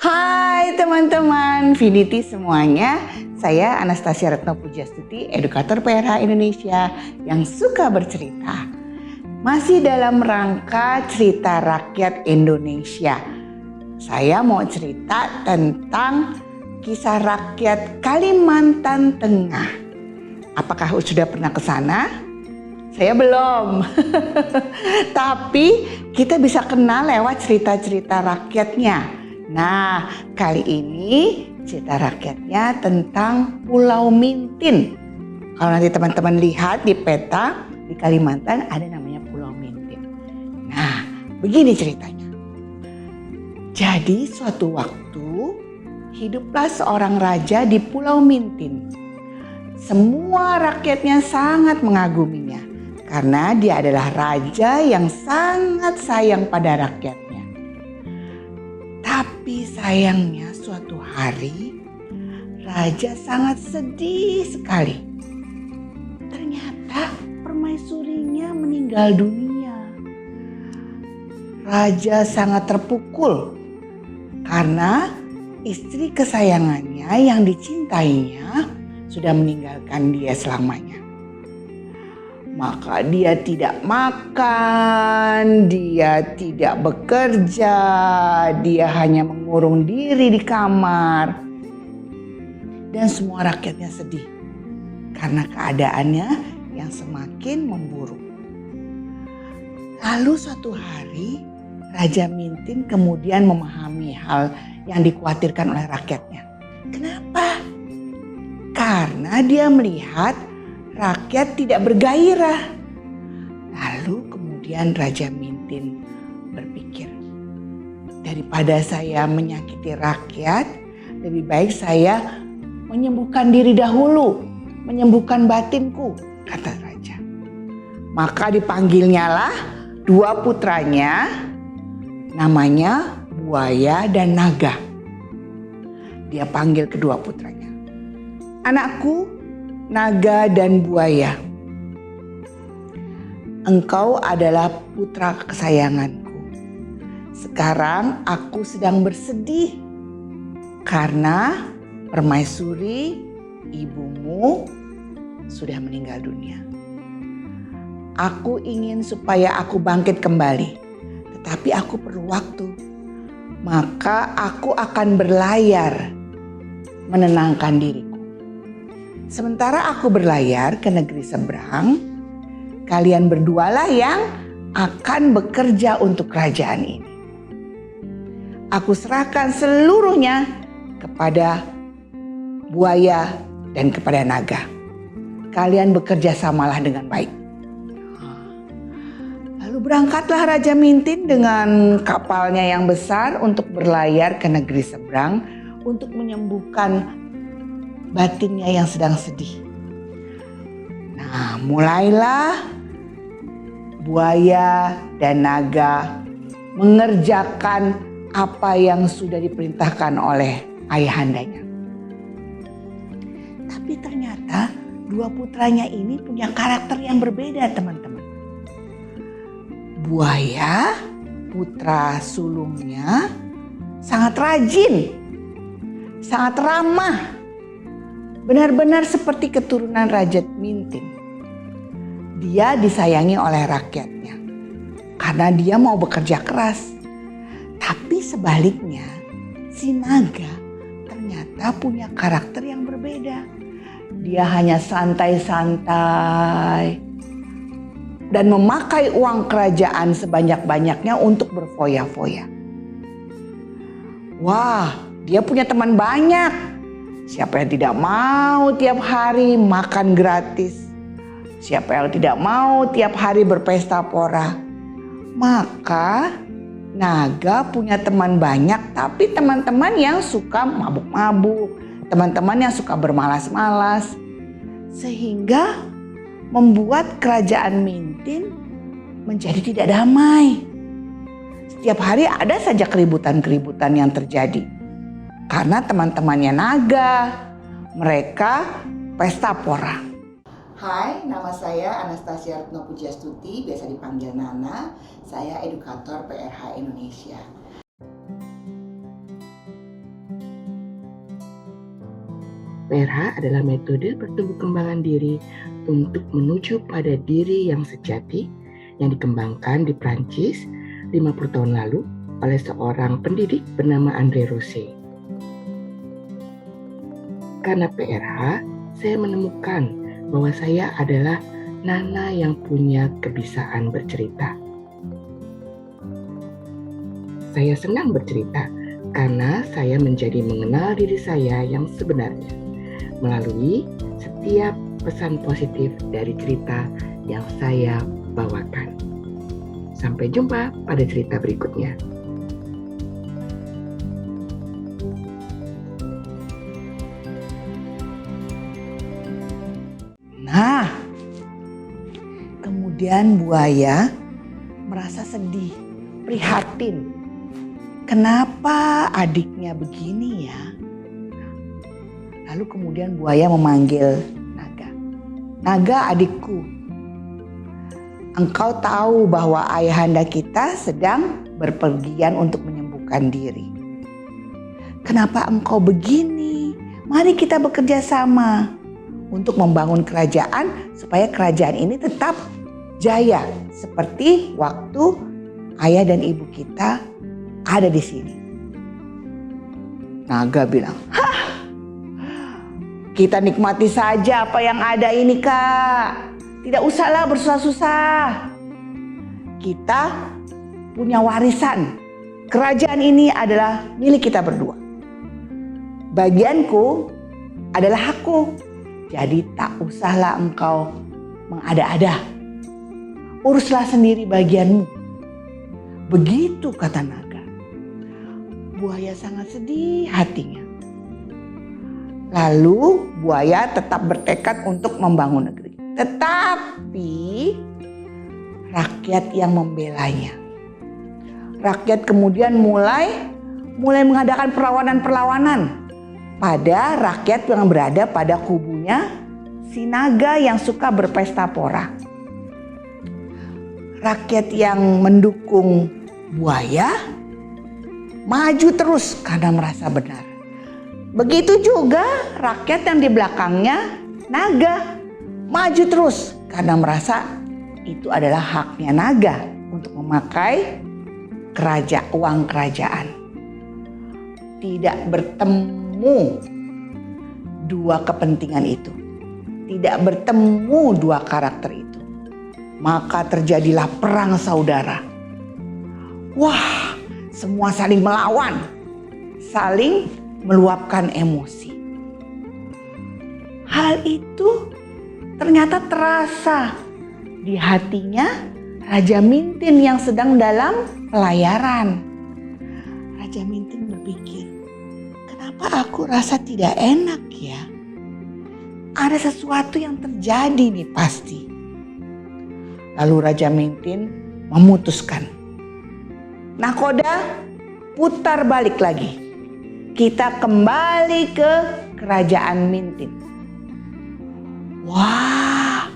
Hai teman-teman Finity semuanya, saya Anastasia Retno Pujastuti, edukator PRH Indonesia yang suka bercerita. Masih dalam rangka cerita rakyat Indonesia. Saya mau cerita tentang kisah rakyat Kalimantan Tengah. Apakah sudah pernah ke sana? Saya belum. Tapi kita bisa kenal lewat cerita-cerita rakyatnya. Nah, kali ini cerita rakyatnya tentang Pulau Mintin. Kalau nanti teman-teman lihat di peta, di Kalimantan ada namanya Pulau Mintin. Nah, begini ceritanya. Jadi suatu waktu hiduplah seorang raja di Pulau Mintin. Semua rakyatnya sangat mengaguminya karena dia adalah raja yang sangat sayang pada rakyatnya. Tapi sayangnya suatu hari raja sangat sedih sekali. Ternyata permaisurinya meninggal dunia. Raja sangat terpukul karena istri kesayangannya yang dicintainya sudah meninggalkan dia selamanya. Maka dia tidak makan, dia tidak bekerja, dia hanya mengurung diri di kamar. Dan semua rakyatnya sedih karena keadaannya yang semakin memburuk. Lalu suatu hari Raja Mintin kemudian memahami hal yang dikhawatirkan oleh rakyatnya. Kenapa? Karena dia melihat rakyat tidak bergairah. Lalu kemudian Raja Mintin berpikir, daripada saya menyakiti rakyat, lebih baik saya menyembuhkan diri dahulu, menyembuhkan batinku, kata raja. Maka dipanggilnyalah dua putranya, namanya Buaya dan Naga. Dia panggil kedua putranya, anakku Naga dan Buaya, engkau adalah putra kesayanganku. Sekarang aku sedang bersedih karena permaisuri ibumu sudah meninggal dunia. Aku ingin supaya aku bangkit kembali, tetapi aku perlu waktu. Maka aku akan berlayar menenangkan diriku. Sementara aku berlayar ke negeri seberang, kalian berdualah yang akan bekerja untuk kerajaan ini. Aku serahkan seluruhnya kepada Buaya dan kepada Naga. Kalian bekerja samalah dengan baik. Lalu berangkatlah Raja Mintin dengan kapalnya yang besar untuk berlayar ke negeri seberang untuk menyembuhkan batinnya yang sedang sedih. Nah, mulailah Buaya dan Naga mengerjakan apa yang sudah diperintahkan oleh ayahandanya. Tapi ternyata dua putranya ini punya karakter yang berbeda, teman-teman. Buaya, putra sulungnya, sangat rajin, sangat ramah. Benar-benar seperti keturunan Raja Mintin. Dia disayangi oleh rakyatnya karena dia mau bekerja keras. Tapi sebaliknya, si Naga ternyata punya karakter yang berbeda. Dia hanya santai-santai dan memakai uang kerajaan sebanyak-banyaknya untuk berfoya-foya. Wah, dia punya teman banyak. Siapa yang tidak mau tiap hari makan gratis? Siapa yang tidak mau tiap hari berpesta pora? Maka Naga punya teman banyak, tapi teman-teman yang suka mabuk-mabuk, teman-teman yang suka bermalas-malas. Sehingga membuat kerajaan Mintin menjadi tidak damai. Setiap hari ada saja keributan-keributan yang terjadi. Karena teman-temannya Naga, mereka pesta pora. Hai, nama saya Anastasia Retno Pujastuti, biasa dipanggil Nana. Saya edukator PRH Indonesia. PRH adalah metode pertumbuh kembangan diri untuk menuju pada diri yang sejati yang dikembangkan di Prancis 50 tahun lalu oleh seorang pendidik bernama André Rosset. Karena PRH, saya menemukan bahwa saya adalah Nana yang punya kebiasaan bercerita. Saya senang bercerita karena saya menjadi mengenal diri saya yang sebenarnya melalui setiap pesan positif dari cerita yang saya bawakan. Sampai jumpa pada cerita berikutnya. Nah, kemudian buaya merasa sedih, prihatin. Kenapa adiknya begini ya? Lalu kemudian buaya memanggil naga. Naga, adikku, engkau tahu bahwa ayahanda kita sedang berpergian untuk menyembuhkan diri. Kenapa engkau begini? Mari kita bekerja sama untuk membangun kerajaan supaya kerajaan ini tetap jaya seperti waktu ayah dan ibu kita ada di sini. Naga bilang, "Hah, kita nikmati saja apa yang ada ini, Kak. Tidak usahlah bersusah-susah. Kita punya warisan. Kerajaan ini adalah milik kita berdua. Bagianku adalah hakku. Jadi tak usahlah engkau mengada-ada. Uruslah sendiri bagianmu." Begitu kata naga. Buaya sangat sedih hatinya. Lalu buaya tetap bertekad untuk membangun negeri. Tetapi rakyat yang membelanya. Rakyat kemudian mulai mengadakan perlawanan-perlawanan pada rakyat yang berada pada kubunya si naga yang suka berpesta pora. Rakyat yang mendukung buaya maju terus karena merasa benar. Begitu juga rakyat yang di belakangnya naga maju terus karena merasa itu adalah haknya naga untuk memakai uang kerajaan. Tidak bertemu dua kepentingan itu. Tidak bertemu dua karakter itu. Maka terjadilah perang saudara. Wah, semua saling melawan, saling meluapkan emosi. Hal itu ternyata terasa di hatinya Raja Mintin yang sedang dalam pelayaran. Raja Mintin berpikir, kenapa aku rasa tidak enak ya? Ada sesuatu yang terjadi nih pasti. Lalu Raja Mintin memutuskan, nakoda, putar balik lagi. Kita kembali ke kerajaan Mintin. Wah,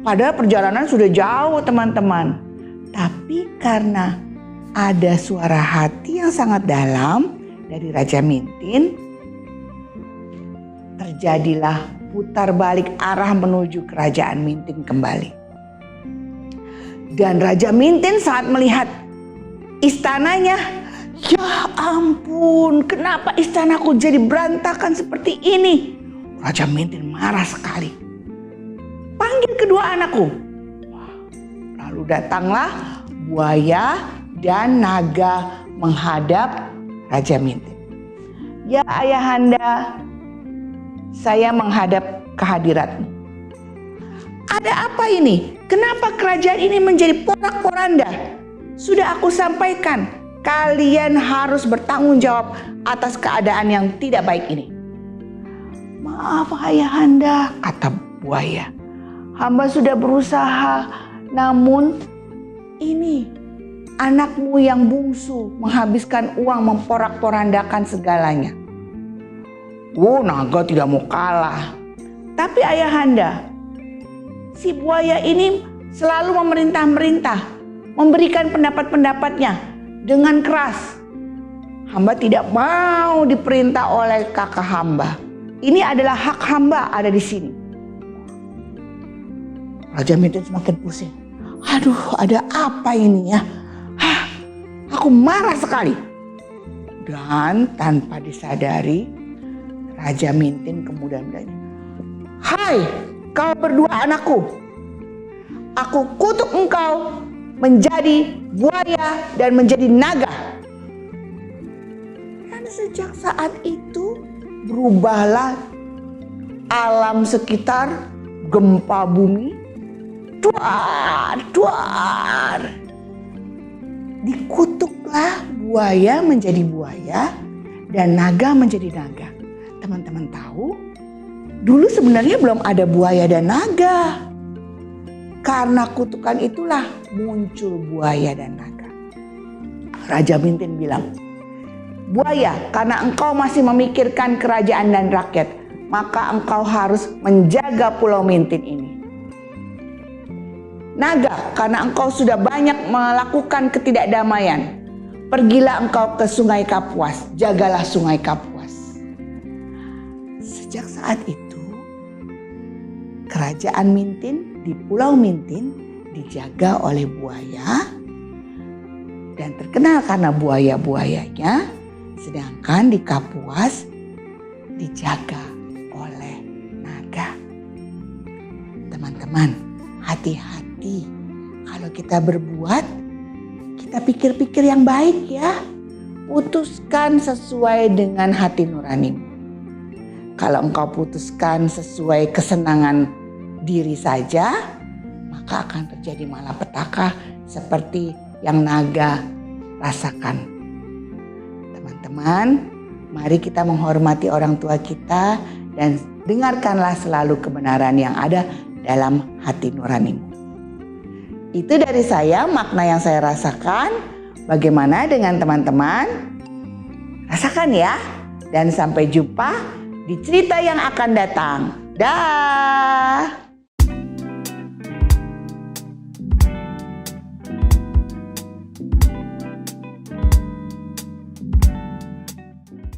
padahal perjalanan sudah jauh teman-teman. Tapi karena ada suara hati yang sangat dalam dari Raja Mintin, terjadilah putar balik arah menuju kerajaan Mintin kembali. Dan Raja Mintin saat melihat istananya, ya ampun, kenapa istanaku jadi berantakan seperti ini? Raja Mintin marah sekali. Panggil kedua anakku. Lalu datanglah buaya dan naga menghadap Raja Mintin. Ya ayahanda, saya menghadap kehadiratmu. Ada apa ini? Kenapa kerajaan ini menjadi porak-poranda? Sudah aku sampaikan, kalian harus bertanggung jawab atas keadaan yang tidak baik ini. Maaf ayahanda, kata buaya. Hamba sudah berusaha, namun ini anakmu yang bungsu menghabiskan uang memporak-porandakan segalanya. Naga tidak mau kalah. Tapi ayahanda, si buaya ini selalu memerintah-merintah, memberikan pendapat-pendapatnya dengan keras. Hamba tidak mau diperintah oleh kakak hamba. Ini adalah hak hamba ada di sini. Raja Mintin semakin pusing. Aduh, ada apa ini ya? Aku marah sekali. Dan tanpa disadari, Raja Mintin kemudian bilang, "Hai, kau berdua anakku. Aku kutuk engkau menjadi buaya dan menjadi naga." Dan sejak saat itu berubahlah alam sekitar, gempa bumi, duar. Dikutuklah buaya menjadi buaya dan naga menjadi naga. Teman-teman tahu, dulu sebenarnya belum ada buaya dan naga. Karena kutukan itulah muncul buaya dan naga. Raja Mintin bilang, "Buaya, karena engkau masih memikirkan kerajaan dan rakyat, maka engkau harus menjaga Pulau Mintin ini. Naga, karena engkau sudah banyak melakukan ketidakdamaian, pergilah engkau ke Sungai Kapuas, jagalah Sungai Kapuas." Sejak saat itu, kerajaan Mintin di Pulau Mintin dijaga oleh buaya dan terkenal karena buaya-buayanya, sedangkan di Kapuas dijaga oleh naga. Teman-teman, hati-hati kalau kita berbuat, kita pikir-pikir yang baik ya. Putuskan sesuai dengan hati nuranimu. Kalau engkau putuskan sesuai kesenangan diri saja, maka akan terjadi malapetaka seperti yang naga rasakan. Teman-teman, mari kita menghormati orang tua kita dan dengarkanlah selalu kebenaran yang ada dalam hati nuranimu. Itu dari saya, makna yang saya rasakan. Bagaimana dengan teman-teman? Rasakan ya. Dan sampai jumpa di cerita yang akan datang. Dah.